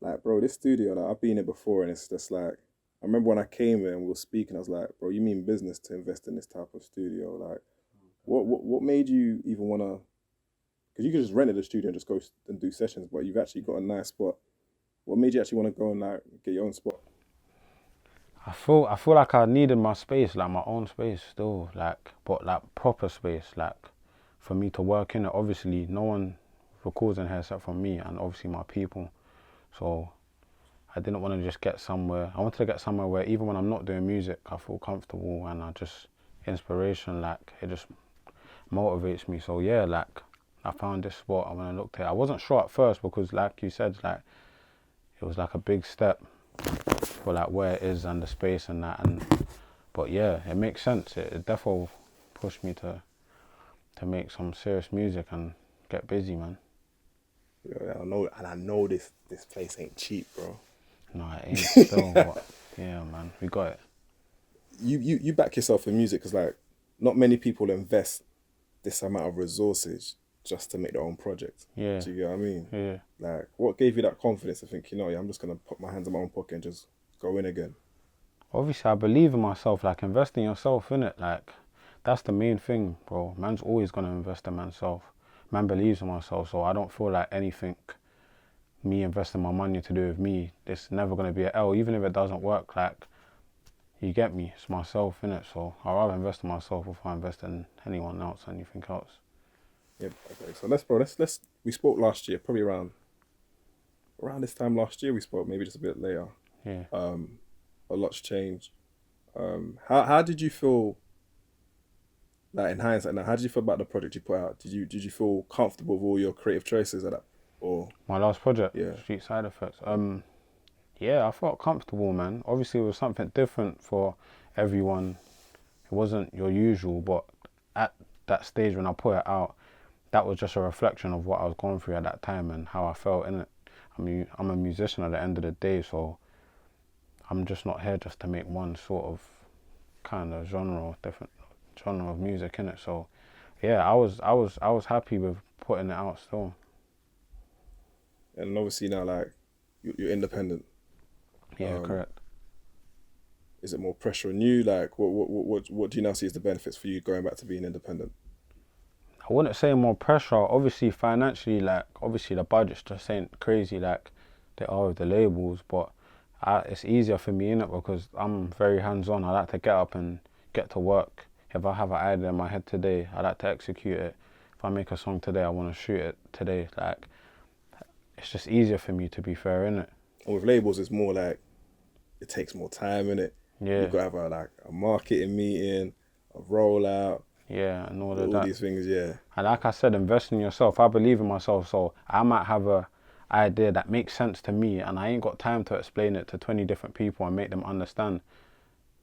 Like, bro, this studio, like, I've been here before, and it's just like, I remember when I came here and we were speaking, I was like, bro, you mean business to invest in this type of studio? Like, what made you even wanna? Because you could just rent the studio and just go and do sessions, but you've actually got a nice spot. What made you actually want to go and like get your own spot? I feel like I needed my space, like my own space still, like but like proper space, like for me to work in it. Obviously, no one records in here except for me and obviously my people. So I didn't want to just get somewhere. I wanted to get somewhere where even when I'm not doing music, I feel comfortable and I just inspiration, like it just motivates me. So yeah, like I found this spot and when I looked at it, I wasn't sure at first because like you said, like it was like a big step for like where it is and the space and that and but yeah, it makes sense. It definitely pushed me to make some serious music and get busy, man. Yeah, I know, and I know this place ain't cheap, bro. No, it ain't still, but yeah, man, we got it. You back yourself in music because like not many people invest this amount of resources just to make their own project. Yeah, Do you get what I mean? yeah. Like, what gave you that confidence to think, yeah, I'm just gonna put my hands in my own pocket and just go in again? Obviously, I believe in myself. Like, invest in yourself, innit? Like, that's the main thing, bro. Man's always gonna invest in manself. Man believes in myself, so I don't feel like anything me investing my money to do with me, it's never gonna be an L, even if it doesn't work. Like, you get me? It's myself, innit? So I'd rather invest in myself before I invest in anyone else, anything else. Yeah. Okay. So let's. We spoke last year, probably around this time last year. We spoke, maybe just a bit later. Yeah. Um, a lot's changed. How did you feel? Like in hindsight, now, how did you feel about the project you put out? Did you feel comfortable with all your creative choices at that, or My last project, yeah? Street Side Effects. Yeah, I felt comfortable, man. Obviously, it was something different for everyone. It wasn't your usual, but at that stage when I put it out, that was just a reflection of what I was going through at that time and how I felt in it. I mean, I'm a musician at the end of the day, so I'm just not here just to make one sort of kind of genre, different genre of music in it. So yeah, I was happy with putting it out still. And obviously now, like you're independent. Yeah, Um, correct. is it more pressure on you? Like, what do you now see as the benefits for you going back to being independent? I wouldn't say more pressure. Obviously, financially, like obviously the budgets just ain't crazy like they are with the labels, but it's easier for me in it because I'm very hands-on. I like to get up and get to work. If I have an idea in my head today, I like to execute it. If I make a song today, I want to shoot it today. Like it's just easier for me to be fair in it. And with labels, it's more like it takes more time in it. You Yeah, got to have a marketing meeting, a rollout, yeah, and all of all that. these things. Yeah, And like I said, invest in yourself. I believe in myself, so I might have a idea that makes sense to me, and I ain't got time to explain it to 20 different people and make them understand.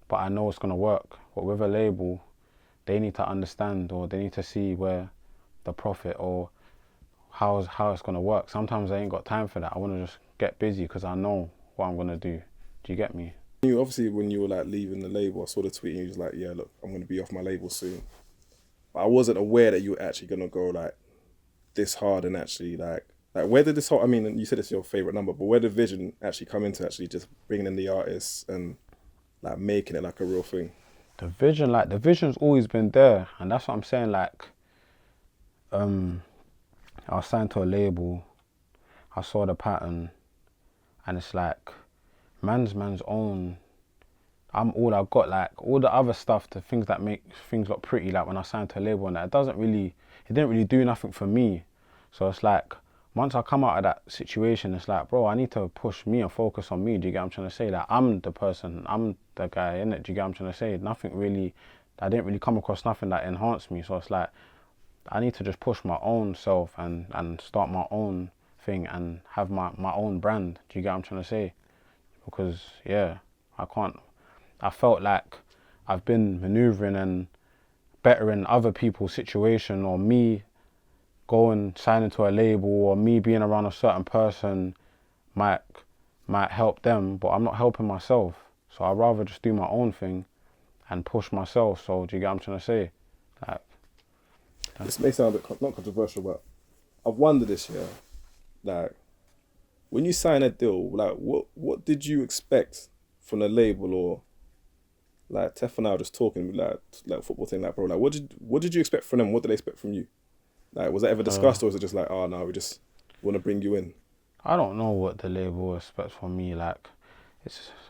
But I know it's gonna work. But with a label, they need to understand, or they need to see where the profit or how it's gonna work. Sometimes I ain't got time for that. I want to just get busy because I know what I'm gonna do. Do you get me? you obviously when you were like leaving the label, I saw the tweet and you was like, yeah, look, I'm gonna be off my label soon. But I wasn't aware that you were actually gonna go like this hard and actually like where did this whole? I mean, you said it's your favorite number, but where did Vision actually come into actually just bringing in the artists and like making it like a real thing? The vision's always been there, and that's what I'm saying. Like, um, I was signed to a label. I saw the pattern, and it's like man's own. I'm all I got. Like all the other stuff, the things that make things look pretty. Like when I signed to a label, and that it didn't really do nothing for me. So it's like once I come out of that situation, it's like, bro, I need to push me and focus on me. Do you get what I'm trying to say? Like I'm the person, I'm the guy in it. Do you get what I'm trying to say? Nothing really. I didn't really come across nothing that enhanced me. So it's like I need to just push my own self and start my own thing and have my own brand. Do you get what I'm trying to say? Because yeah, I can't. I felt like I've been maneuvering and bettering other people's situation, or me going signing to a label, or me being around a certain person might might help them, but I'm not helping myself. So I'd rather just do my own thing and push myself. So do you get what I'm trying to say? Like, This may sound a bit not controversial, but I've wondered this year, like when you sign a deal, like what did you expect from the label or like Tef and I were just talking like football thing, like bro, like what did you expect from them? What did they expect from you? Like was that ever Uh, discussed or was it just like, oh no, we just want to bring you in? I don't know what the label expects from me. Like,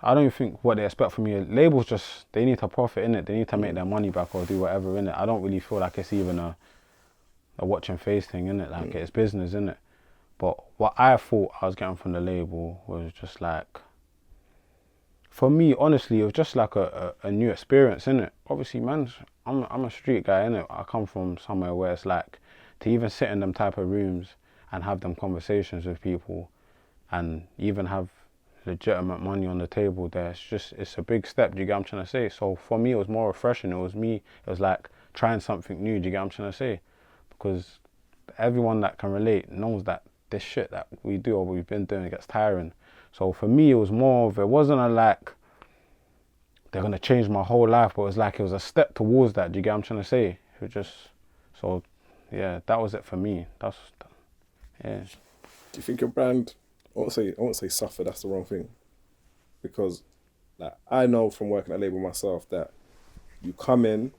I don't even think what they expect from me. Labels just they need to profit in it. They need to make Mm, their money back or do whatever in it. I don't really feel like it's even a watch and face thing in it. Like mm, it's business in it. But what I thought I was getting from the label was just like, for me, honestly, it was just like a new experience in it. Obviously, man, I'm a street guy in it. I come from somewhere where it's like to even sit in them type of rooms and have them conversations with people and even have legitimate money on the table there. It's a big step. Do you get what I'm trying to say? So for me, it was more refreshing. It was like trying something new. Do you get what I'm trying to say? Because everyone that can relate knows that this shit that we do or we've been doing gets tiring. So for me, it was more of, it wasn't a like, they're going to change my whole life, but it was like, it was a step towards that. Do you get what I'm trying to say? It was just, so yeah, that was it for me. Yeah. Do you think your brand? I won't say suffer. That's the wrong thing because like I know from working at label myself that you come in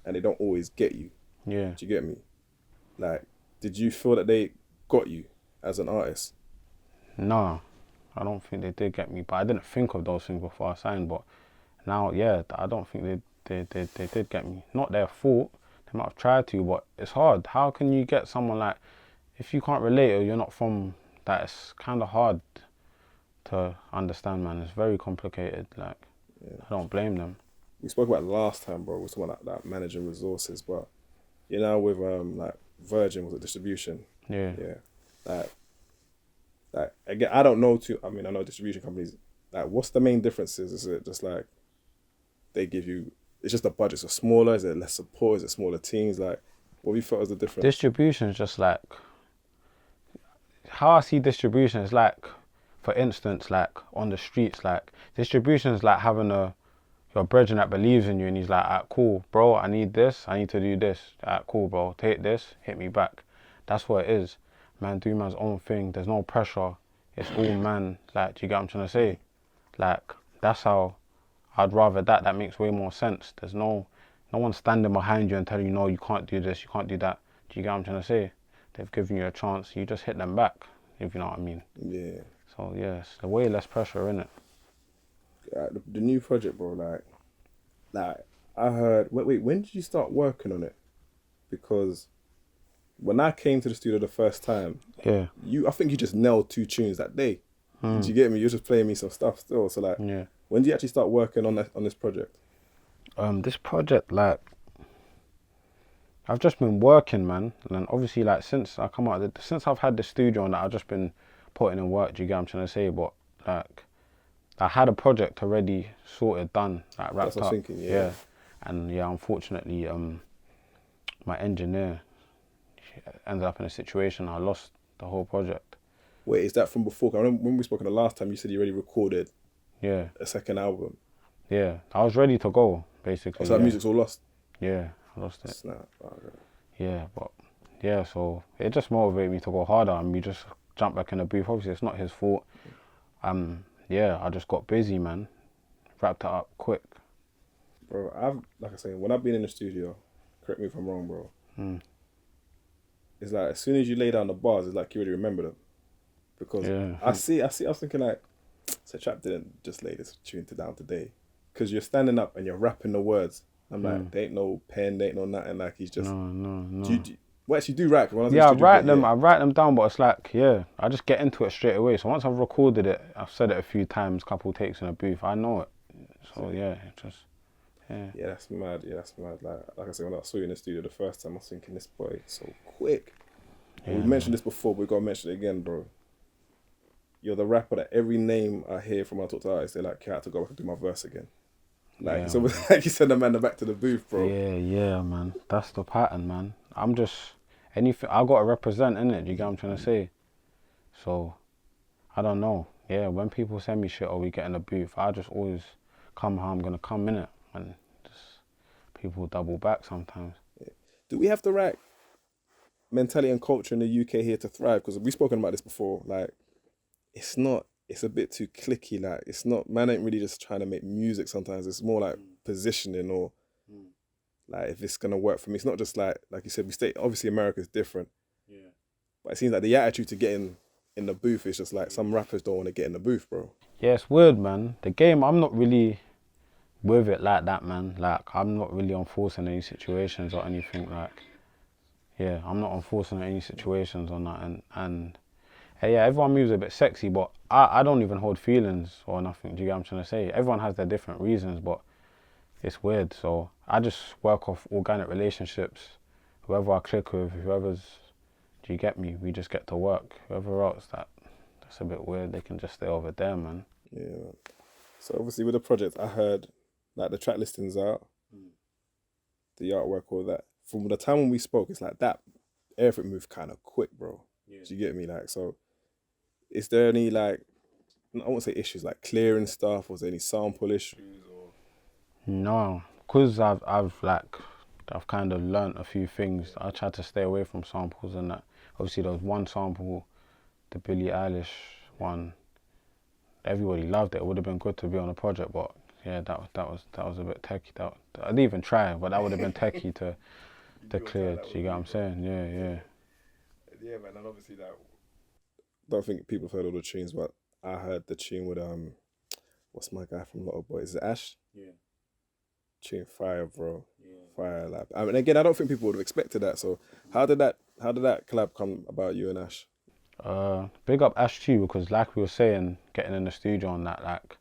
and they don't always get you. Yeah. Do you get me? Like, did you feel that they got you as an artist? No, I don't think they did get me, but I didn't think of those things before I signed. But now, yeah, I don't think they did get me. Not their fault. They might have tried to, but it's hard. How can you get someone like, if you can't relate or you're not from that, it's kind of hard to understand, man. It's very complicated. Like, Yeah. I don't blame them. We spoke about it last time, bro. We was talking about that managing resources, but with like Virgin was a distribution. Yeah. Yeah. Like again, I don't know too. I mean, I know distribution companies. Like, what's the main differences? Is it just like they give you? It's just the budgets are smaller. Is it less support? Is it smaller teams? Like, what we felt was the difference? Distribution is just like, how I see distribution is like, for instance, like on the streets, like distribution is like having your brethren that believes in you and he's like, alright, cool, bro, I need this, I need to do this. Alright, cool, bro, take this, hit me back. That's what it is. Man, do man's own thing. There's no pressure. It's all man. Like, do you get what I'm trying to say? Like, that's how I'd rather that. That makes way more sense. There's no one standing behind you and telling you, no, you can't do this, you can't do that. Do you get what I'm trying to say? They've given you a chance. You just hit them back, if you know what I mean. Yeah. So, yeah, it's way less pressure, innit? The new project, bro. Like I heard. Wait. When did you start working on it? Because when I came to the studio the first time, Yeah. I think you just nailed two tunes that day. Did Mm, you get me? You're just playing me some stuff still. So like, yeah. when did you actually start working on this project? This project, like, I've just been working, man. And obviously, like, since I've had the studio and that, I've just been putting in work, do you get what I'm trying to say? But, like, I had a project already sorted, done, like, That's wrapped what I was up. thinking. Yeah. Yeah. And, yeah, unfortunately, my engineer ended up in a situation I lost the whole project. Wait, is that from before? 'Cause I remember when we spoke the last time, you said you already recorded Yeah. a second album. Yeah. I was ready to go, Oh, basically, so that yeah. music's all lost. Yeah, I lost it. Snap. Okay. Yeah, but yeah, so it just motivated me to go harder and we just jump back in the booth. Obviously, it's not his fault. Yeah, I just got busy, man. Wrapped it up quick. Bro, like I say, when I've been in the studio, correct me if I'm wrong, bro. Mm. It's like as soon as you lay down the bars, it's like you already remember them. Because Yeah, I was thinking like, so Trap didn't just lay this tune down today. Because you're standing up and you're rapping the words. I'm like, there ain't no pen, there ain't no nothing. Like, he's just. no. Well, actually, do rap. When I was in the Yeah, studio, but yeah. I write them down, but it's like, yeah, I just get into it straight away. So once I've recorded it, I've said it a few times, couple takes in a booth, I know it. So yeah, it just, yeah. Yeah, that's mad. Yeah, that's mad. Like I said, when I saw you in the studio the first time, I was thinking, this boy is so quick. And Yeah, we mentioned this before, but we gotta mention it again, bro. You're the rapper that every name I hear from when I talk to artists, they're like, "Okay, I have to go back and do my verse again." Like, Yeah, it's almost like you send the man back to the booth, bro. yeah, man. That's the pattern, man. I'm just, anything, I got to represent, innit? Do you get what I'm trying to say? So, I don't know. Yeah, when people send me shit or we get in a booth, I just always come how I'm going to come in it. And just, people double back sometimes. Do we have the right mentality and culture in the UK here to thrive? Because we've spoken about this before. Like, it's not. It's a bit too clicky. Like it's not. Man ain't really just trying to make music. Sometimes it's more like positioning or like if it's gonna work for me. It's not just like you said. We stay. Obviously, America's different, but it seems like the attitude to getting in the booth is just like some rappers don't want to get in the booth, bro. Yeah, it's weird, man. The game, I'm not really with it like that, man. Like, I'm not really enforcing any situations or anything. Like, yeah, I'm not enforcing any situations on that. And hey, yeah, everyone moves a bit sexy, but I don't even hold feelings or nothing. Do you get what I'm trying to say? Everyone has their different reasons, but it's weird. So I just work off organic relationships. Whoever I click with, whoever's, do you get me? We just get to work. Whoever else, that's a bit weird. They can just stay over there, man. Yeah. So obviously with the project, I heard like the track listings out, the artwork, all that. From the time when we spoke, it's like that everything moved kind of quick, bro. Do you get me? Like, so is there any like I won't say issues like clearing stuff? Was there any sample issues or? No, because I've kind of learnt a few things. I tried to stay away from samples and that. Obviously, there was one sample, the Billie Eilish one. Everybody loved it. It would have been good to be on a project, but yeah, that was a bit techie. I didn't even try, but that would have been techie to clear. Do you get what I'm saying? Yeah, yeah. Yeah, man, and obviously that. Don't think people have heard all the tunes, but I heard the tune with what's my guy from Lotto Boy? Is it Ash? Tune fire, bro. Fire lab. I mean, again, I don't think people would have expected that. So, how did that collab come about, you and Ash? Big up Ash too, because like we were saying, getting in the studio on that, like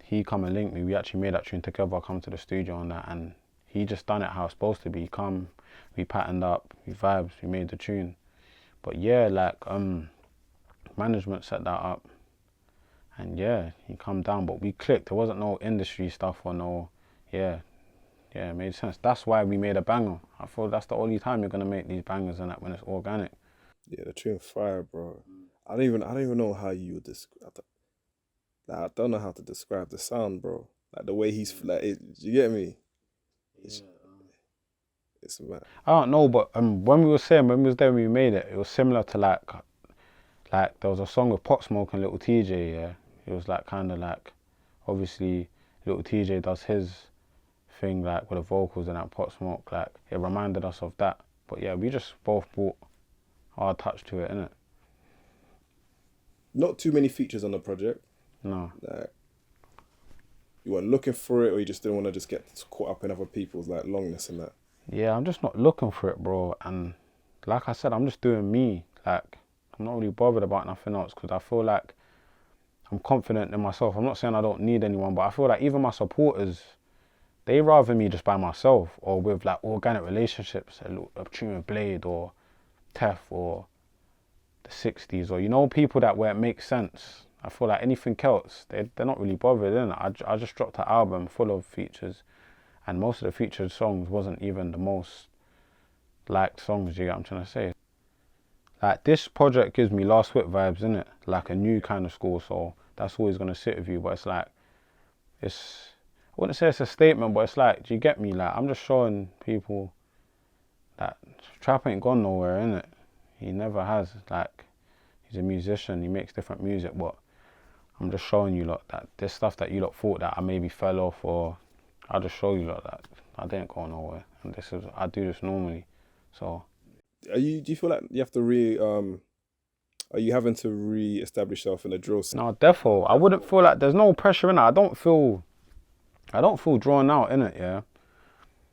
he come and linked me. We actually made that tune together. Come to the studio on that, and he just done it how it's supposed to be. Come, we patterned up, we vibes, we made the tune. But yeah, like management set that up, and yeah, he come down. But we clicked. There wasn't no industry stuff or no, yeah, yeah, it made sense. That's why we made a banger. I thought that's the only time you're gonna make these bangers and that when it's organic. Yeah, the tune fire, bro. I don't even know how you would describe. Like, I don't know how to describe the sound, bro. Like the way he's like, you get me? It's it's mad. I don't know, but when we was there, when we made it. It was similar to like there was a song with Pop Smoke and Little TJ. Yeah, it was like kind of like, obviously, Little TJ does his thing like with the vocals and that Pop Smoke. Like it reminded us of that. But yeah, we just both brought our touch to it, innit? Not too many features on the project. No. Like you weren't looking for it, or you just didn't want to just get caught up in other people's like longness and that. Yeah, I'm just not looking for it, bro. And like I said, I'm just doing me. Like I'm not really bothered about nothing else because I feel like I'm confident in myself. I'm not saying I don't need anyone, but I feel like even my supporters, they rather me just by myself or with like organic relationships, a tune with Blade or Tef or the 60s or, you know, people that where it makes sense. I feel like anything else, they're not really bothered, innit? I just dropped an album full of features and most of the featured songs wasn't even the most liked songs, you get what I'm trying to say? Like this project gives me Last Whip vibes, innit? Like a new kind of score, so that's always gonna sit with you, but it's like, I wouldn't say it's a statement, but it's like, do you get me? Like, I'm just showing people that Trap ain't gone nowhere, innit? He never has. Like, he's a musician, he makes different music, but I'm just showing you lot that this stuff that you lot thought that I maybe fell off, or I'll just show you lot that I didn't go nowhere. And I do this normally. So Do you feel like you have to are you having to re-establish yourself in a drill scene? no, defo. I wouldn't feel like there's no pressure in it. I don't feel drawn out in it, yeah.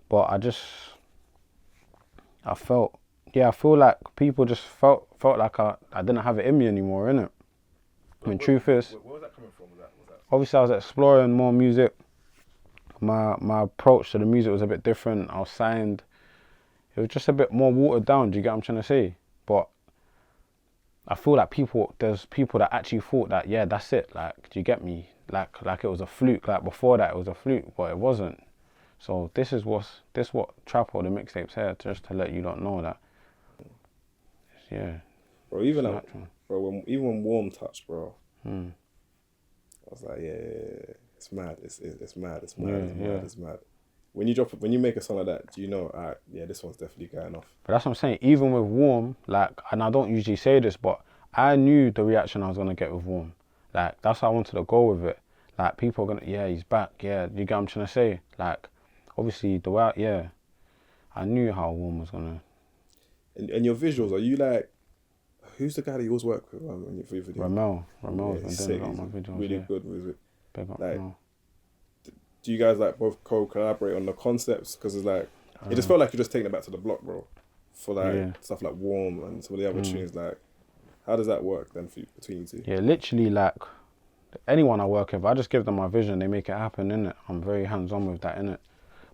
But I feel like people just felt like I didn't have it in me anymore, innit? I mean, truth is, Where was that coming from? Was that? obviously I was exploring more music. My approach to the music was a bit different. I was signed. It was just a bit more watered down. Do you get what I'm trying to say? But I feel like there's people that actually thought that, yeah, that's it. Like, do you get me? Like it was a fluke. Like before that, it was a fluke, but it wasn't. So this what Trapo the mixtapes here, just to let you not know that. Yeah. Bro, even It's like, natural. bro, even Warm Touch, bro. Hmm. I was like, yeah. It's mad. It's mad. It's Yeah, mad. It's yeah. mad. It's mad. When you make a song like that, do you know? Yeah, this one's definitely going off. But that's what I'm saying. Even with Warm, like, and I don't usually say this, but I knew the reaction I was gonna get with Warm. Like that's how I wanted to go with it. Like people are gonna, yeah, he's back. Yeah, you get what I'm trying to say. Like obviously the way, yeah, I knew how Warm was gonna. And your visuals, are you like, who's the guy that you always work with for your videos? Ramel's Yeah, been he's doing sick. a lot He's of my videos. really Yeah, good with it. big up Like, Ramel. do you guys like both co-collaborate on the concepts? Because it's like, it just felt like you're just taking it back to the block, bro. For like Yeah. stuff like Warm and some of the other tunes. Like, how does that work then between you two? Yeah, literally like anyone I work with, I just give them my vision, they make it happen, innit? I'm very hands-on with that, innit?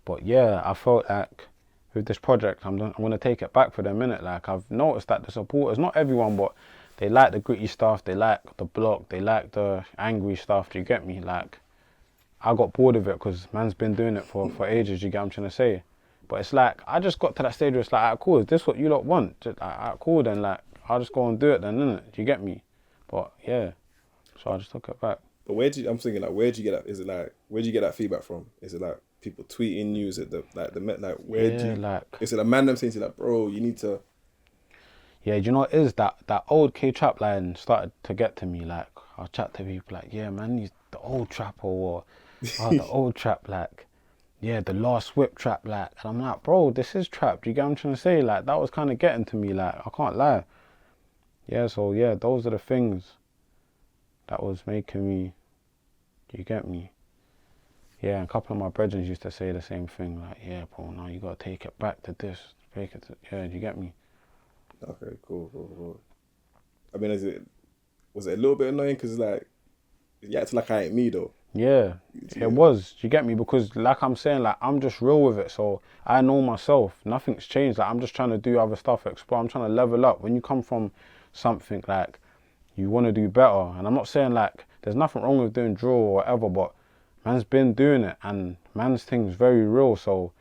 But yeah, I felt like with this project, I'm gonna take it back for them, innit? Like I've noticed that the supporters, not everyone, but they like the gritty stuff, they like the block, they like the angry stuff, do you get me? Like, I got bored of it because man's been doing it for ages, you get what I'm trying to say? But it's like, I just got to that stage where it's like, alright, cool, is this what you lot want? Just, alright, cool, then like, I'll just go and do it then, innit? Do you get me? But yeah, so I just took it back. But I'm thinking like, where do you get that? Is it like, where do you get that feedback from? Is it like people tweeting you? Is it where do Yeah, you? like, Is it a man them saying to you like, bro, you need to? yeah, do you know what it is? That old K-Trap line started to get to me. Like, I'll chat to people like, yeah, man, he's the old Trapo, or oh, the old trap, like, yeah, the last whip trap, like, and I'm like, bro, this is trap. Do you get what I'm trying to say? Like, that was kind of getting to me, like, I can't lie. Yeah, so yeah, those are the things that was making me, do you get me? Yeah, and a couple of my brethren used to say the same thing, like, yeah, bro, now you gotta take it back to this, take it to, yeah, do you get me? Okay, cool. I mean, was it a little bit annoying? Because like, you acting like I ain't me though. Yeah, Yeah. it was. Do you get me? Because like I'm saying, like I'm just real with it. So I know myself. Nothing's changed. Like I'm just trying to do other stuff, explore. I'm trying to level up. When you come from something like you want to do better, and I'm not saying like there's nothing wrong with doing drill or whatever, but man's been doing it, and man's thing's very real. So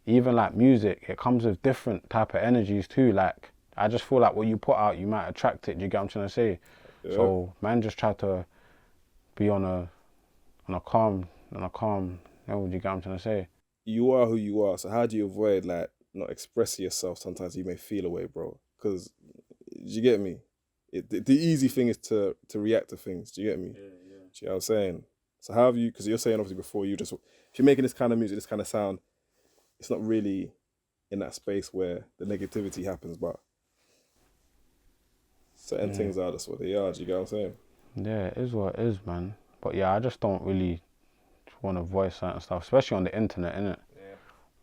even like music, it comes with different type of energies too. Like I just feel like what you put out, you might attract it. Do you get what I'm trying to say? Yeah. So man, just try to be on a calm level, do you get what I'm trying to say? You are who you are. So how do you avoid like not expressing yourself? Sometimes you may feel away, bro. Because you get me. The easy thing is to react to things. Do you get me? Yeah. Do you know what I'm saying? So how have you? Because you're saying obviously before you just if you're making this kind of music, this kind of sound, it's not really in that space where the negativity happens, but certain things are just what they are. Do you get what I'm saying? Yeah, it is what it is, man. But yeah, I just don't really want to voice certain stuff, especially on the internet, innit? Yeah.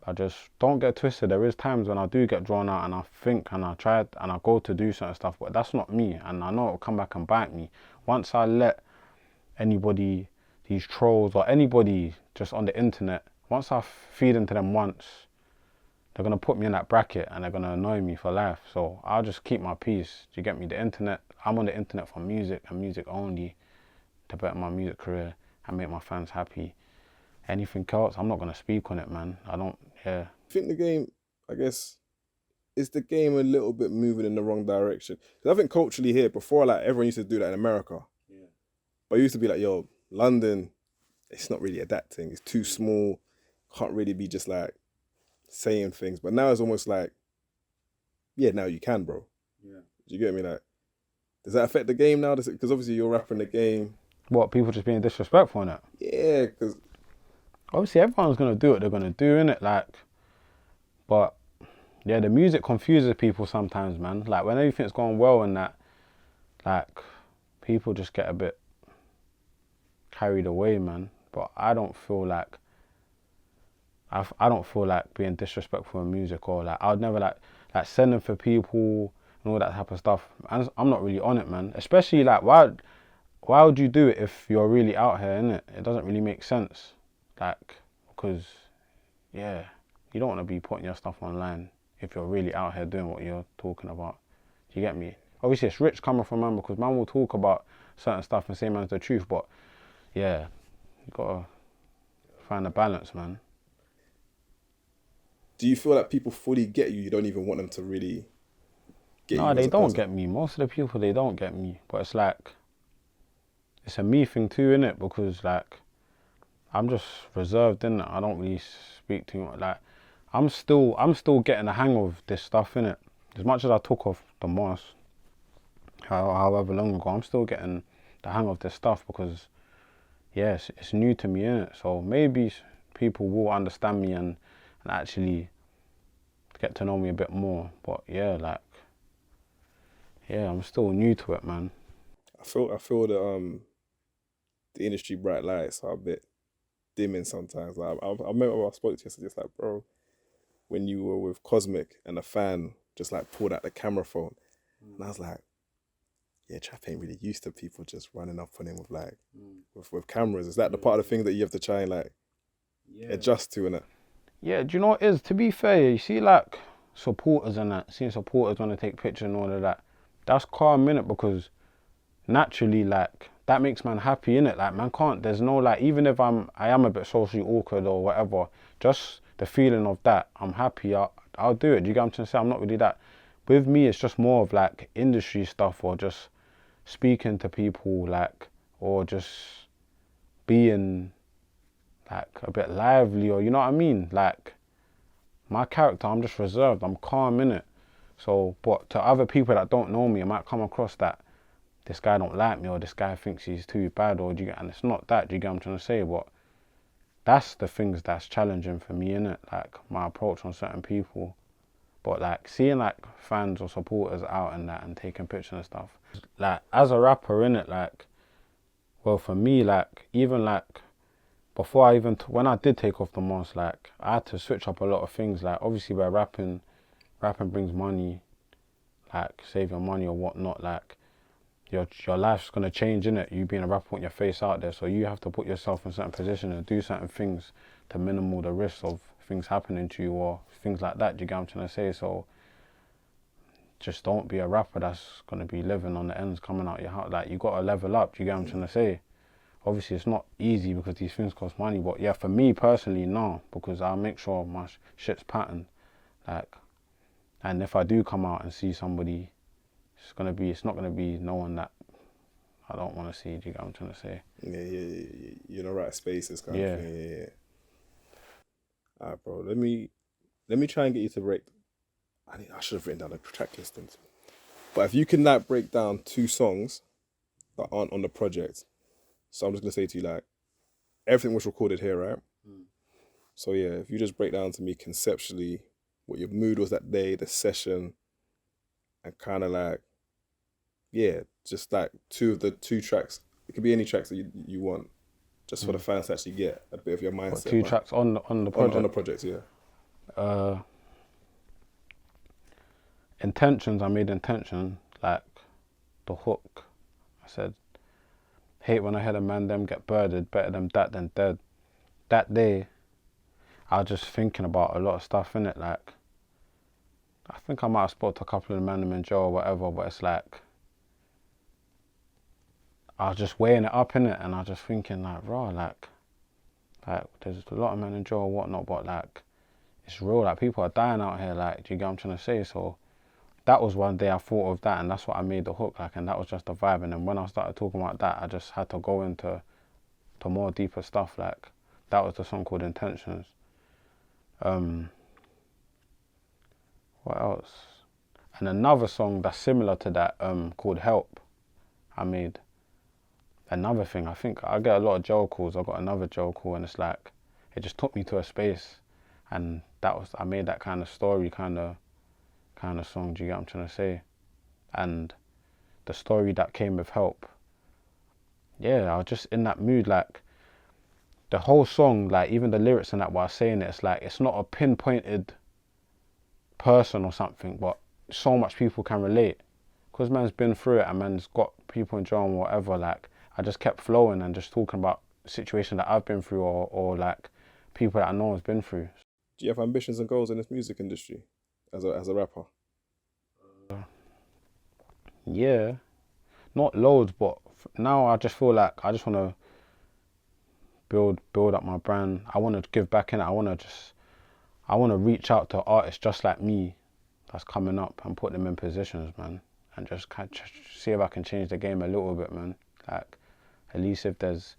I just don't get twisted. There is times when I do get drawn out and I think and I try and I go to do certain stuff, but that's not me, and I know it'll come back and bite me. Once I let anybody, these trolls or anybody just on the internet, once I feed into them once, they're gonna put me in that bracket and they're gonna annoy me for life. So I'll just keep my peace. Do you get me? The internet, I'm on the internet for music and music only, to better my music career and make my fans happy. Anything else, I'm not gonna speak on it, man. I don't. Yeah. I think the game, I guess, is the game a little bit moving in the wrong direction? Because I think culturally here, before like everyone used to do that in America. Yeah. But it used to be like, yo, London, it's not really adapting. It's too small. Can't really be just like saying things. But now it's almost like, yeah, now you can, bro. Yeah. Do you get me? Like, does that affect the game now? Because obviously you're rapping the game. What, people just being disrespectful in it? Yeah, because obviously everyone's gonna do what they're gonna do, innit? Like, but yeah, the music confuses people sometimes, man. Like when everything's going well and that, like people just get a bit carried away, man. But I don't feel like I don't feel like being disrespectful in music, or like I would never like sending for people and all that type of stuff. I'm not really on it, man. Especially like why would you do it if you're really out here, innit? It doesn't really make sense. Like, because yeah, you don't want to be putting your stuff online if you're really out here doing what you're talking about. Do you get me? Obviously it's rich coming from man, because man will talk about certain stuff and say man's the truth, but yeah, you gotta find a balance, man. do you feel like people fully get you? You don't even want them to really get you? No, as they a don't person? get me. Most of the people, they don't get me. But it's like, it's a me thing too, innit? Because like, I'm just reserved, innit? I don't really speak too much. Like, I'm still getting the hang of this stuff, innit? As much as I took off the mask, however long ago. I'm still getting the hang of this stuff because, yes, it's new to me, innit? So maybe people will understand me and actually get to know me a bit more. But yeah, like, yeah, I'm still new to it, man. I feel the industry bright lights are a bit dimming sometimes. Like, I remember I spoke to you yesterday, just like, bro, when you were with Cosmic and a fan just like pulled out the camera phone, and I was like, yeah, Trap ain't really used to people just running up on him with like with cameras. Is that the part of the thing that you have to try and like adjust to, innit? Yeah, do you know what it is? To be fair, you see, like, supporters and that, seeing supporters want to take pictures and all of that, that's calm, innit? Because naturally, like, that makes man happy, innit? Like, man can't, there's no, like, even if I am a bit socially awkward or whatever, just the feeling of that, I'm happy, I'll do it. Do you get what I'm trying to say? I'm not really that. With me, it's just more of, like, industry stuff or just speaking to people, like, or just being, like, a bit lively, or, you know what I mean? Like, my character, I'm just reserved, I'm calm, innit? So, but to other people that don't know me, I might come across that this guy don't like me or this guy thinks he's too bad, or do you get, and it's not that, do you get what I'm trying to say? But that's the things that's challenging for me, innit? Like, my approach on certain people. But like, seeing like fans or supporters out and that and taking pictures and stuff, like, as a rapper, innit? Like, well, for me, like, even like before I even when I did take off the mask, like, I had to switch up a lot of things. Like, obviously, by rapping brings money, like, save your money or whatnot. Like, your life's gonna change, innit? You being a rapper, putting your face out there, so you have to put yourself in certain positions and do certain things to minimal the risk of things happening to you or things like that. Do you get what I'm trying to say? So just don't be a rapper that's gonna be living on the ends coming out your house. Like, you gotta level up. Do you get what I'm trying to say? Obviously, it's not easy because these things cost money, but yeah, for me personally, no, because I'll make sure my shit's patterned. Like, and if I do come out and see somebody, it's not gonna be no one that I don't want to see. Do you get what I'm trying to say? Yeah. You're in the right spaces, kind of Yeah. thing. Yeah. All right, bro. Let me try and get you to break. I should have written down the track listings. But if you can like break down two songs that aren't on the project, so I'm just gonna say to you like everything was recorded here, right? So yeah, if you just break down to me conceptually what your mood was that day, the session, and kind of like yeah, just like two tracks. It could be any tracks that you want, just for the fans to actually get a bit of your Got mindset, two man. tracks on the On the project. project, yeah. Uh, Intentions. I made intention like the hook. I said, hate when I hear a man them get birded, better them that than dead. That day, I was just thinking about a lot of stuff in it. Like, I think I might have spoke to a couple of the man them in jail or whatever, but it's like I was just weighing it up in it, and I was just thinking like, raw, like there's a lot of men in jail or whatnot, but like it's real. Like, people are dying out here. Like, do you get what I'm trying to say? So that was one day I thought of that, and that's what I made the hook like, and that was just a vibe. And then when I started talking about that, I just had to go into more deeper stuff. Like, that was the song called Intentions. What else? And another song that's similar to that, called Help. I made another thing. I think I get a lot of jail calls. I got another jail call, and it's like it just took me to a space, and I made that kind of story, kind of song. Do you get what I'm trying to say? And the story that came with Help. Yeah, I was just in that mood. Like, the whole song, like, even the lyrics and that while saying it, it's like it's not a pinpointed person or something, but so much people can relate. Because man's been through it and man's got people in jail and whatever, like, I just kept flowing and just talking about situations that I've been through, or like people that I know has been through. Do you have ambitions and goals in this music industry as a rapper? Yeah, not loads, but now I just feel like I just want to build up my brand. I want to give back in it. I want to reach out to artists just like me that's coming up and put them in positions, man, and just see if I can change the game a little bit, man. Like, at least if there's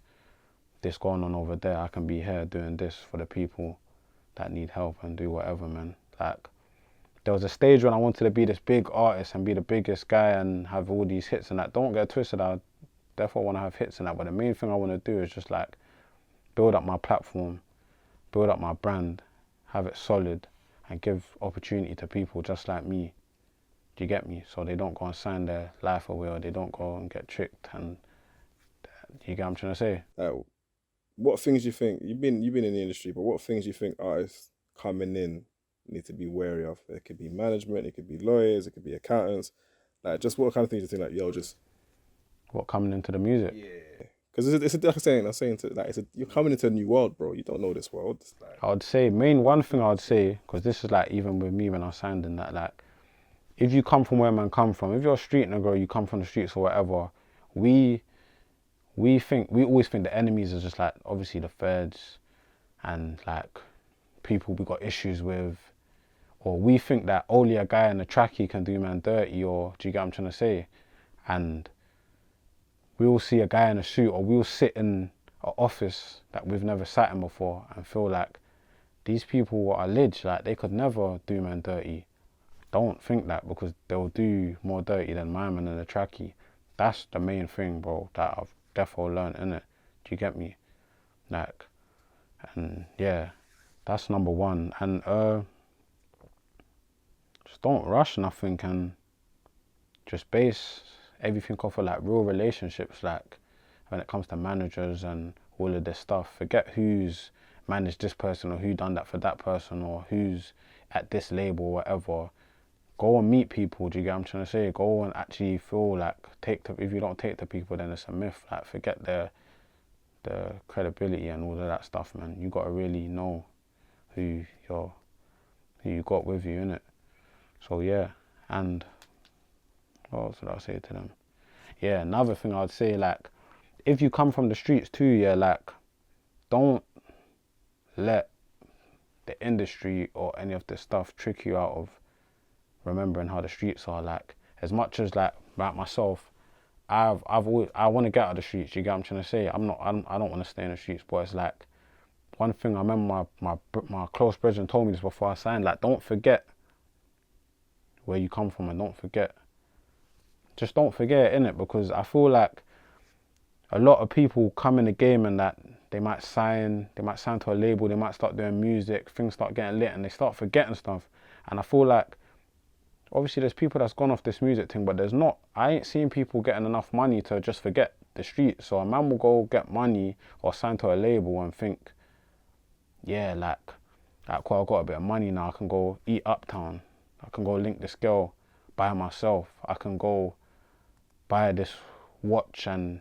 this going on over there, I can be here doing this for the people that need help and do whatever, man. Like, there was a stage when I wanted to be this big artist and be the biggest guy and have all these hits and that. Don't get it twisted, I therefore want to have hits and that. But the main thing I want to do is just like build up my platform, build up my brand, have it solid, and give opportunity to people just like me. Do you get me? So they don't go and sign their life away, or they don't go and get tricked. And you get what I'm trying to say? What things do you think you've been in the industry, but what things do you think artists coming in need to be wary of? It could be management, it could be lawyers, it could be accountants. Like, just what kind of things do you think, like, yo, just What, coming into the music? yeah, because like I'm saying to like you're coming into a new world, bro. You don't know this world. It's like, I would say one thing I would say, because this is like even with me when I signed in that, like, if you come from where man come from, if you're a street nigga, you come from the streets or whatever, we always think the enemies are just like obviously the feds and like people we got issues with, or we think that only a guy in a trackie can do man dirty, or do you get what I'm trying to say? And we'll see a guy in a suit, or we'll sit in an office that we've never sat in before and feel like these people are ledge, like they could never do man dirty. Don't think that, because they'll do more dirty than my man in the trackie. That's the main thing, bro, that I've definitely learned, innit? Do you get me? Like, and yeah, that's number one. And just don't rush nothing, and just base everything off of like real relationships. Like when it comes to managers and all of this stuff, forget who's managed this person or who done that for that person or who's at this label or whatever. Go and meet people. Do you get what I'm trying to say? Go and actually feel like if you don't take to people, then it's a myth. Like, forget the credibility and all of that stuff, man. You gotta really know who you got with you, innit? So yeah. And what else would I say to them? Yeah, another thing I'd say, like, if you come from the streets too, yeah, like, don't let the industry or any of this stuff trick you out of remembering how the streets are. Like, as much as like myself, I want to get out of the streets. You get what I'm trying to say? I don't want to stay in the streets, but it's like one thing I remember my close brethren told me this before I signed. Like, don't forget where you come from, and don't forget innit? Because I feel like a lot of people come in the game and that they might sign to a label, they might start doing music, things start getting lit, and they start forgetting stuff. And I feel like obviously there's people that's gone off this music thing, but I ain't seen people getting enough money to just forget the street. So a man will go get money or sign to a label and think, yeah, like well, I got a bit of money now, I can go eat uptown, I can go link this girl by myself, I can go buy this watch and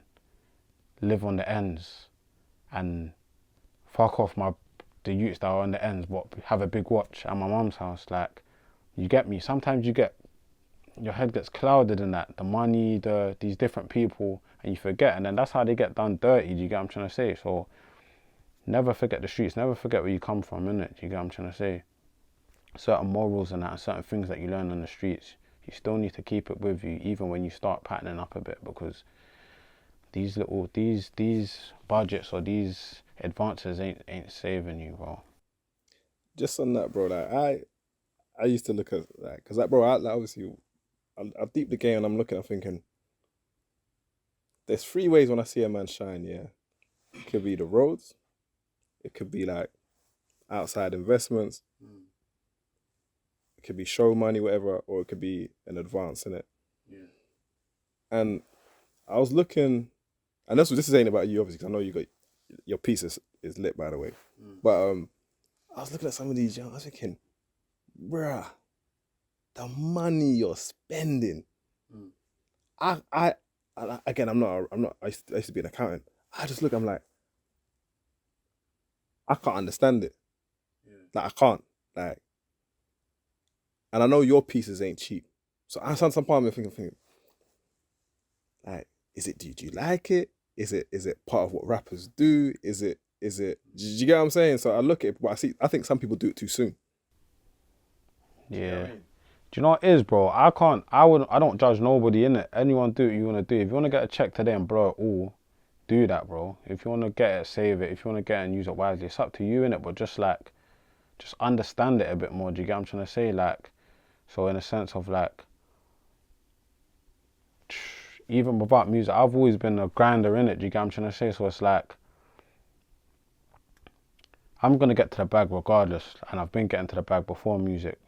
live on the ends and fuck off the youths that are on the ends, but have a big watch at my mum's house. Like, you get me? Sometimes your head gets clouded in that, the money, these different people, and you forget, and then that's how they get done dirty. Do you get what I'm trying to say? So never forget the streets, never forget where you come from, innit? Do you get what I'm trying to say? Certain morals and that, and certain things that you learn on the streets, you still need to keep it with you, even when you start patterning up a bit, because these budgets or these advances ain't saving you, bro. just on that, bro. Like, I used to look at like, cause like, bro, like, obviously, I deep the game and I'm thinking, there's three ways when I see a man shine. Yeah, it could be the roads, it could be like outside investments, it could be show money, whatever, or it could be an advance in it. Yeah. And I was looking, and this is ain't about you, obviously, because I know you got your piece is lit, by the way. But I was looking at some of these young, I was thinking, bruh, the money you're spending. I again, I'm not. I used to be an accountant. I'm like, I can't understand it. Yeah. Like, I can't. Like, and I know your pieces ain't cheap. So I some part of me thinking, like, is it? Do you like it? Is it part of what rappers do? Is it? Do you get what I'm saying? So I look at it, but I think some people do it too soon. Yeah. Do you know what it is, bro? I don't judge nobody, innit? Anyone do what you want to do. If you want to get a check today and blow it all, do that, bro. If you want to get it, save it. If you want to get it and use it wisely, it's up to you, innit? But just understand it a bit more. Do you get what I'm trying to say? Like, So in a sense of like, even without music, I've always been a grinder in it. Do you get what I'm trying to say? So it's like, I'm gonna get to the bag regardless, and I've been getting to the bag before music.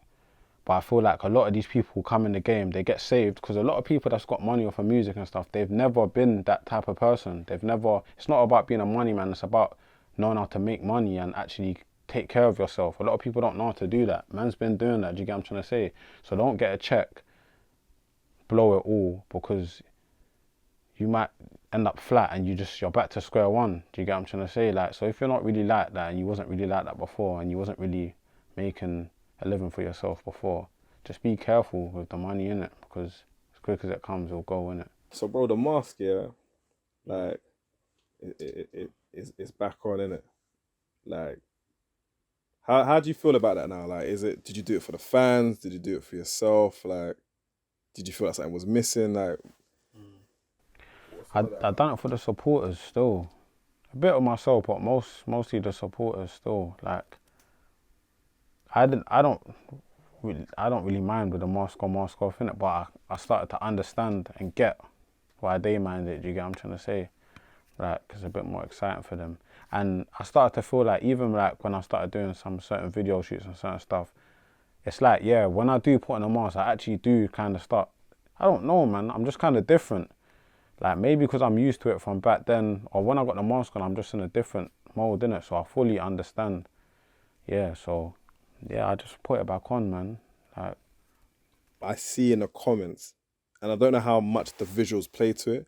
But I feel like a lot of these people who come in the game, they get saved because a lot of people that's got money off of music and stuff, they've never been that type of person. They've never, it's not about being a money man, it's about knowing how to make money and actually take care of yourself. A lot of people don't know how to do that. Man's been doing that, do you get what I'm trying to say? So don't get a check, blow it all, because you might end up flat and you're back to square one. Do you get what I'm trying to say? Like, so if you're not really like that and you wasn't really like that before and you wasn't really making a living for yourself before, just be careful with the money in it, because as quick as it comes, it'll go in it. So, bro, the mask, yeah, like, it's back on, innit? Like, how do you feel about that now? Like, did you do it for the fans? Did you do it for yourself? Like, did you feel like something was missing? Like, I done it for the supporters still. A bit of myself, but mostly the supporters still. Like, I don't really mind with the mask on, mask off in it, but I started to understand and get why they mind it. Do you get what I'm trying to say? Like, it's a bit more exciting for them. And I started to feel like, even like when I started doing some certain video shoots and certain stuff, it's like, yeah, when I do put on a mask, I actually do kind of start, I don't know, man, I'm just kind of different. Like, maybe because I'm used to it from back then, or when I got the mask on, I'm just in a different mode, innit? So I fully understand. Yeah, so, yeah, I just put it back on, man. Like, I see in the comments, and I don't know how much the visuals play to it,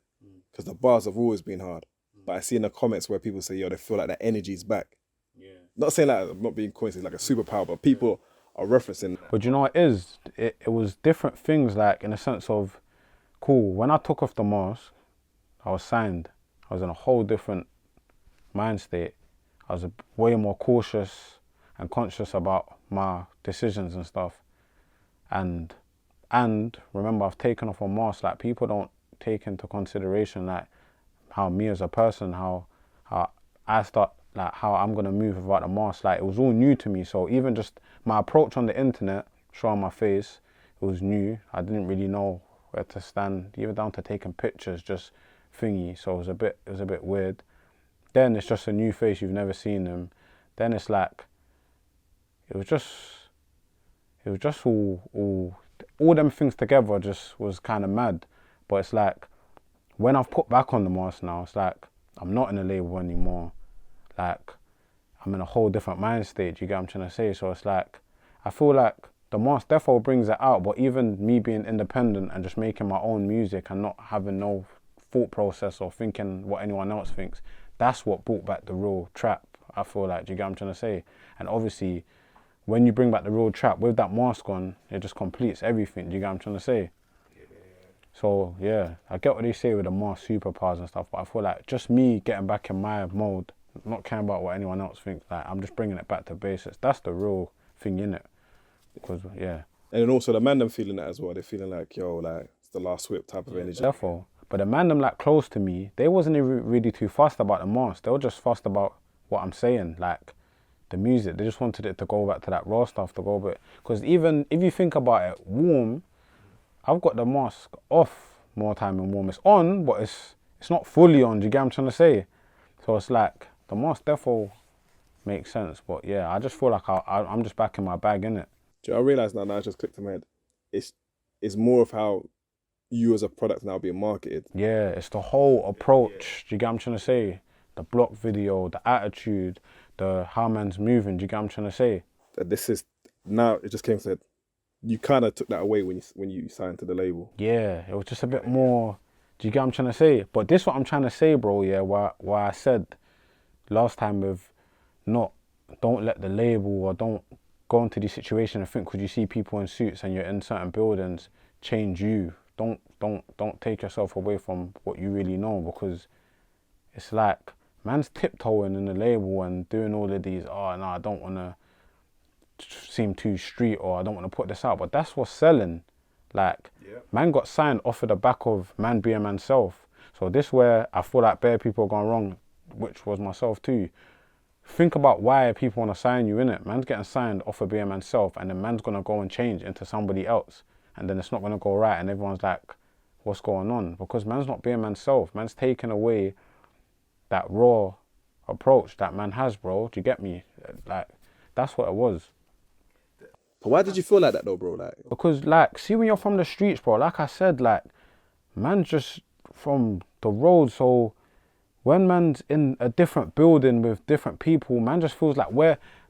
because the bars have always been hard. But I see in the comments where people say, yo, they feel like the energy's back. Yeah. Not saying that, I'm not being coincident, like a superpower, but people are referencing that. But you know what it is? It was different things, like, in the sense of, cool, when I took off the mask, I was signed. I was in a whole different mind state. I was way more cautious and conscious about my decisions and stuff. And remember, I've taken off a mask. Like, people don't take into consideration like how me as a person, how I start, like how I'm gonna move without a mask. Like, it was all new to me. So even just my approach on the internet, showing my face, it was new. I didn't really know where to stand, even down to taking pictures, just thingy. So it was a bit weird. Then it's just a new face, you've never seen them. Then it's like, it was just all them things together just was kind of mad. But it's like, when I've put back on the mask now, it's like, I'm not in a label anymore. Like, I'm in a whole different mind state, you get what I'm trying to say? So it's like, I feel like the mask definitely brings it out, but even me being independent and just making my own music and not having no thought process or thinking what anyone else thinks, that's what brought back the real trap, I feel like. Do you get what I'm trying to say? And obviously, when you bring back the real trap with that mask on, it just completes everything. Do you get what I'm trying to say? So yeah, I get what they say with the mask superpowers and stuff, but I feel like just me getting back in my mode, not caring about what anyone else thinks, like, I'm just bringing it back to basics. That's the real thing, innit? Because, yeah. And then also the man them feeling that as well. They're feeling like, yo, like, it's the last whip type of energy. Therefore, but the man them like close to me, they wasn't even really too fussed about the mask. They were just fussed about what I'm saying, like the music. They just wanted it to go back to that raw stuff, to go a bit. Because even if you think about it, Warm, I've got the mask off more time in Warm. It's on, but it's not fully on. Do you get what I'm trying to say? So it's like, the mask defo makes sense. But yeah, I just feel like I'm just back in my bag, innit? Do you know, I realise now I just clicked in my head. It's more of how you as a product now being marketed. Yeah, it's the whole approach. Do you get what I'm trying to say? The block video, the attitude, the how man's moving. Do you get what I'm trying to say? That this is now, it just came to, you kind of took that away when you signed to the label. Yeah, it was just a bit more. Do you get what I'm trying to say? But this what I'm trying to say, bro. Yeah, why I said last time with don't let the label or don't go into these situations and think because you see people in suits and you're in certain buildings change you. Don't take yourself away from what you really know, because it's like man's tiptoeing in the label and doing all of these, oh no, I don't want to seem too street, or I don't want to put this out, but that's what's selling. Like, man got signed off of the back of man being manself. So this where I feel like bare people have gone wrong, which was myself too. think about why people want to sign you, innit? Man's getting signed off of being manself, and then man's gonna go and change into somebody else, and then it's not gonna go right, and everyone's like, what's going on? Because man's not being manself. Man's taking away that raw approach that man has, bro. Do you get me? Like, that's what it was. But why did you feel like that though, bro? Like, Because, like, see, when you're from the streets, bro, like I said, like, man's just from the road, so when man's in a different building with different people, man just feels like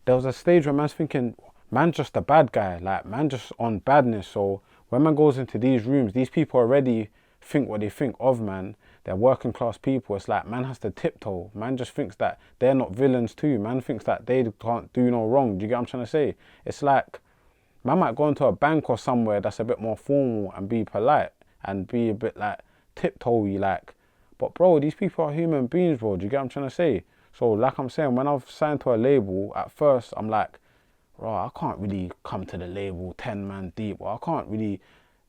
there was a stage where man's thinking, man's just a bad guy, like, man just on badness. So when man goes into these rooms, these people already think what they think of man. They're working class people. It's like man has to tiptoe. Man just thinks that they're not villains too. Man thinks that they can't do no wrong. Do you get what I'm trying to say? It's like man might go into a bank or somewhere that's a bit more formal and be polite and be a bit like tiptoey, like. But bro, these people are human beings, bro. Do you get what I'm trying to say? So like I'm saying, when I've signed to a label, at first I'm like, bro, I can't really come to the label 10 man deep, or I can't really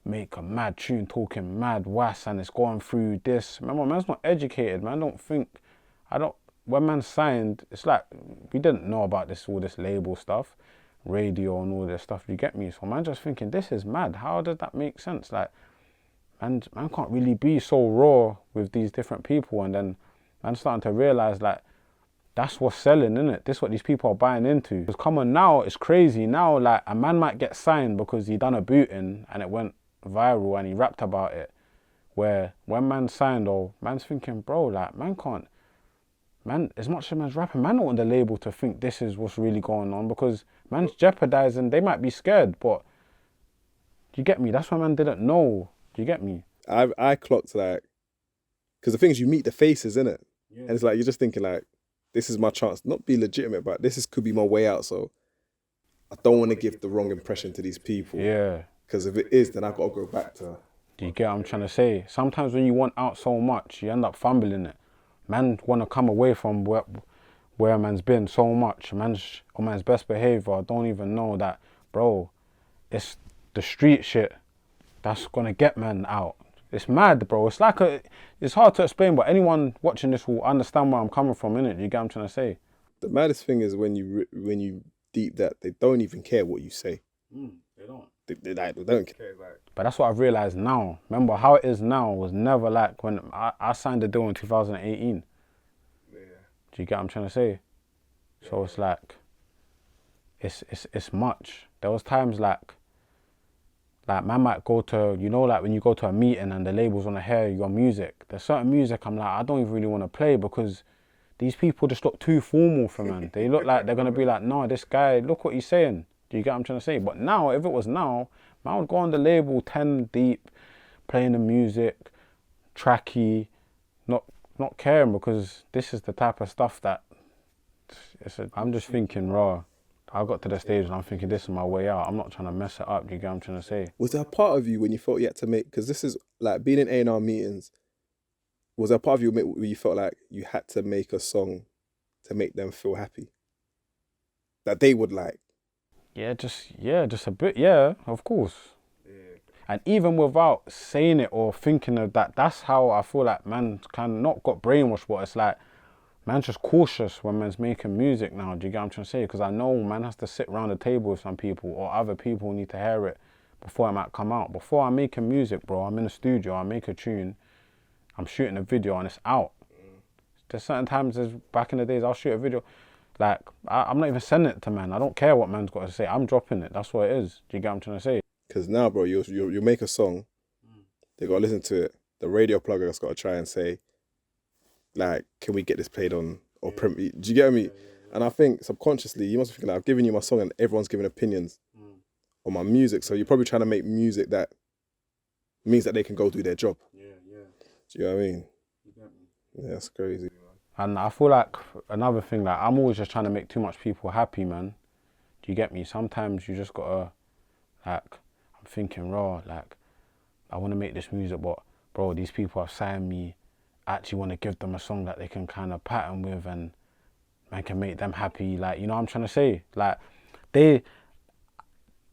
make a mad tune talking mad was and it's going through this. Remember, man's not educated, man. When man signed, it's like we didn't know about all this label stuff, radio and all this stuff. You get me? So man just thinking, this is mad. How does that make sense? Like, man can't really be so raw with these different people, and then man starting to realize like that's what's selling, innit? This is what these people are buying into. Because come on, now it's crazy. Now like a man might get signed because he done a booting and it went viral and he rapped about it. Where when man signed, or man's thinking, bro, like man, as much as man's rapping, man don't want the label to think this is what's really going on, because man's jeopardizing. They might be scared, but do you get me? That's why man didn't know. Do you get me? I clocked like, because the thing is, you meet the faces, innit? Yeah. And it's like, you're just thinking like, this is my chance, not be legitimate, but could be my way out. So I don't want to give the wrong impression to these people. Yeah. Because if it is, then I've got to go back to. Do you get what I'm trying to say? Sometimes when you want out so much, you end up fumbling it. Man want to come away from where man's been so much. Man's on man's best behavior. Don't even know that, bro, it's the street shit that's gonna get man out. It's mad, bro. It's like it's hard to explain, but anyone watching this will understand where I'm coming from, innit? You get what I'm trying to say? The maddest thing is when you deep that, they don't even care what you say. They don't. They don't care. But that's what I've realized now. Remember, how it is now was never like when I signed the deal in 2018. Yeah. Do you get what I'm trying to say? So it's like, it's much. There was times like man might go to, you know, like when you go to a meeting and the labels want to hear your music. There's certain music I'm like, I don't even really want to play because these people just look too formal for man. They look like they're going to be like, no, this guy, look what he's saying. Do you get what I'm trying to say? But now, if it was now, man would go on the label 10 deep, playing the music, tracky, not caring, because this is the type of stuff that, I'm just thinking, raw. I got to the stage and I'm thinking, this is my way out. I'm not trying to mess it up. Do you get what I'm trying to say? Was there a part of you when you felt you had to make, because this is like being in A&R meetings, was there a part of you where you felt like you had to make a song to make them feel happy? That they would like? Yeah, just a bit, yeah, of course. Yeah. And even without saying it or thinking of that, that's how I feel like man kind of not got brainwashed, but it's like, man's just cautious when man's making music now. Do you get what I'm trying to say? Because I know man has to sit around the table with some people, or other people need to hear it before it might come out. Before I'm making music, bro, I'm in the studio, I make a tune, I'm shooting a video and it's out. There's certain times, back in the days, I'll shoot a video, like, I'm not even sending it to man. I don't care what man's got to say. I'm dropping it. That's what it is. Do you get what I'm trying to say? Because now, bro, you make a song, they got to listen to it. The radio plugger's got to try and say, like, can we get this played on, or print? Do you get me? And I think subconsciously, you must be thinking, like, I've given you my song and everyone's giving opinions on my music. So you're probably trying to make music that means that they can go do their job. Yeah. Do you know what I mean? Yeah, that's crazy. And I feel like another thing, like, I'm always just trying to make too much people happy, man. Do you get me? Sometimes you just gotta, like, I'm thinking, raw, like, I want to make this music, but, bro, these people have signed me. I actually want to give them a song that they can kind of pattern with and man can make them happy. Like, you know what I'm trying to say? Like, it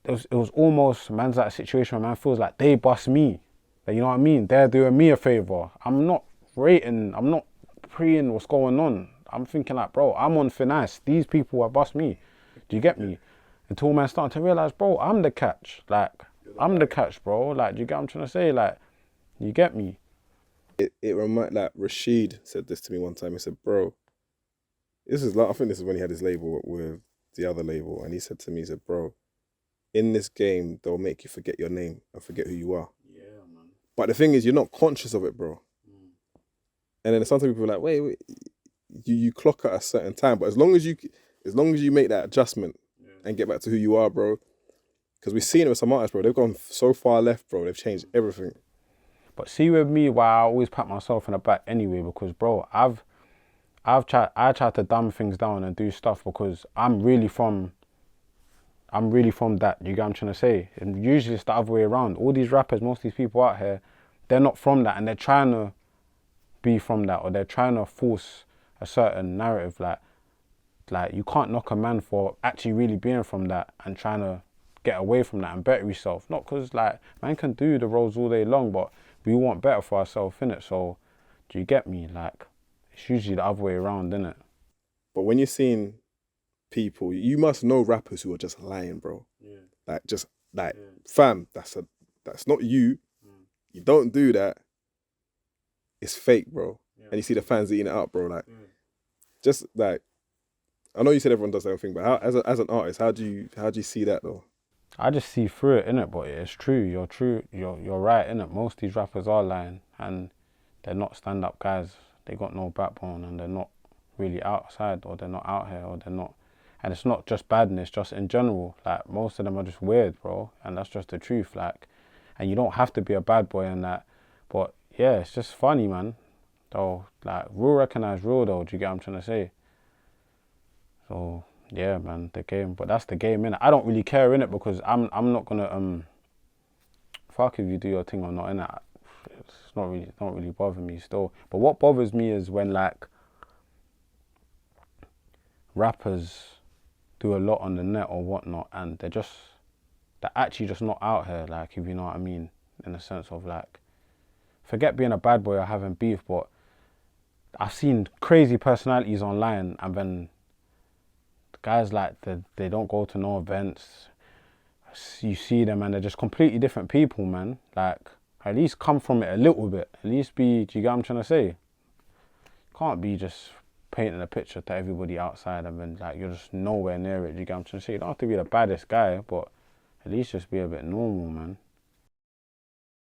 was almost, man's like a situation where man feels like they bust me. Like, you know what I mean? They're doing me a favor. I'm not preying what's going on. I'm thinking like, bro, I'm on finesse. These people are bust me. Do you get me? Until man starting to realize, bro, I'm the catch. Like, I'm the catch, bro. Like, do you get what I'm trying to say? Like, you get me? It remind like Rashid said this to me one time. He said, "Bro, this is like I think this is when he had his label with the other label, and he said to me, he said, bro, in this game they'll make you forget your name and forget who you are. Yeah, man. But the thing is, you're not conscious of it, bro. And then sometimes people are like, wait, you clock at a certain time, but as long as you make that adjustment and get back to who you are, bro. Because we've seen it with some artists, bro. They've gone so far left, bro. They've changed everything. But see with me, why I always pat myself in the back anyway, because bro, I tried to dumb things down and do stuff because I'm really from that. You get what I'm trying to say? And usually it's the other way around. All these rappers, most of these people out here, they're not from that, and they're trying to be from that, or they're trying to force a certain narrative. Like you can't knock a man for actually really being from that and trying to get away from that and better yourself. Not because like man can do the roles all day long, but we want better for ourselves, innit? So do you get me? Like it's usually the other way around, innit? But when you're seeing people, you must know rappers who are just lying, bro. Yeah. Like just like fam, that's not you. You don't do that. It's fake, bro. And you see the fans eating it up, bro. Like just like I know you said everyone does their own thing, but how, as an artist, how do you see that though? I just see through it, innit? But it's true. You're right, innit? Most of these rappers are lying, and they're not stand-up guys. They got no backbone, and they're not really outside, or they're not out here, or they're not. And it's not just badness, just in general. Like most of them are just weird, bro, and that's just the truth. Like, and you don't have to be a bad boy and that. But yeah, it's just funny, man. Though, like real recognize real though. Do you get what I'm trying to say? So. Yeah, man, the game. But that's the game, innit? I don't really care, innit? Because I'm not gonna fuck if you do your thing or not, innit? It's not really don't really bother me still. But what bothers me is when like rappers do a lot on the net or whatnot, and they're actually just not out here, like, if you know what I mean, in the sense of like, forget being a bad boy or having beef, but I've seen crazy personalities online, and then guys like they don't go to no events. You see them and they're just completely different people, man. Like, at least come from it a little bit. At least be, do you get what I'm trying to say? Can't be just painting a picture to everybody outside and then like you're just nowhere near it. Do you get what I'm trying to say? You don't have to be the baddest guy, but at least just be a bit normal, man.